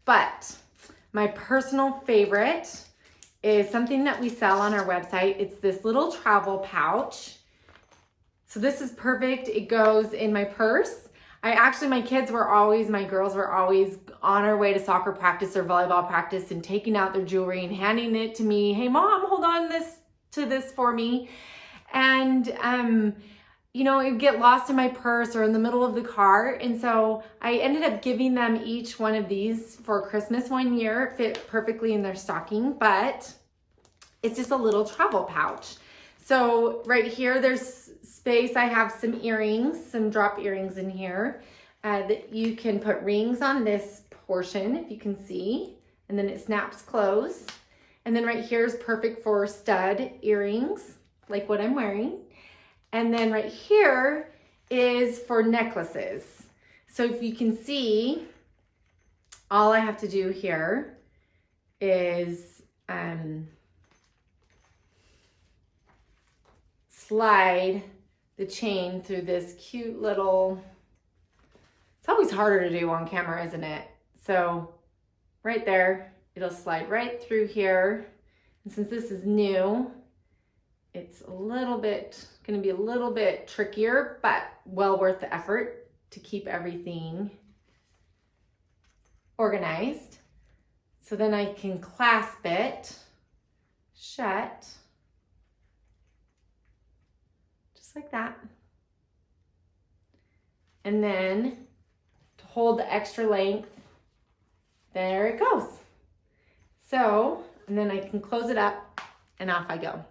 But my personal favorite is something that we sell on our website. It's this little travel pouch. So this is perfect. It goes in my purse. My girls were always on our way to soccer practice or volleyball practice and taking out their jewelry and handing it to me. Hey mom, hold on to this for me. And, it would get lost in my purse or in the middle of the car. And so I ended up giving them each one of these for Christmas one year. It fit perfectly in their stocking, but it's just a little travel pouch. So right here, there's space. I have some earrings, some drop earrings in here that you can put rings on this portion, if you can see, and then it snaps closed. And then right here is perfect for stud earrings, like what I'm wearing. And then right here is for necklaces. So if you can see, all I have to do here is slide the chain through this cute little, it's always harder to do on camera, isn't it? So right there, it'll slide right through here. And since this is new, it's gonna be a little bit trickier, but well worth the effort to keep everything organized. So then I can clasp it shut, just like that. And then to hold the extra length, there it goes. So, and then I can close it up and off I go.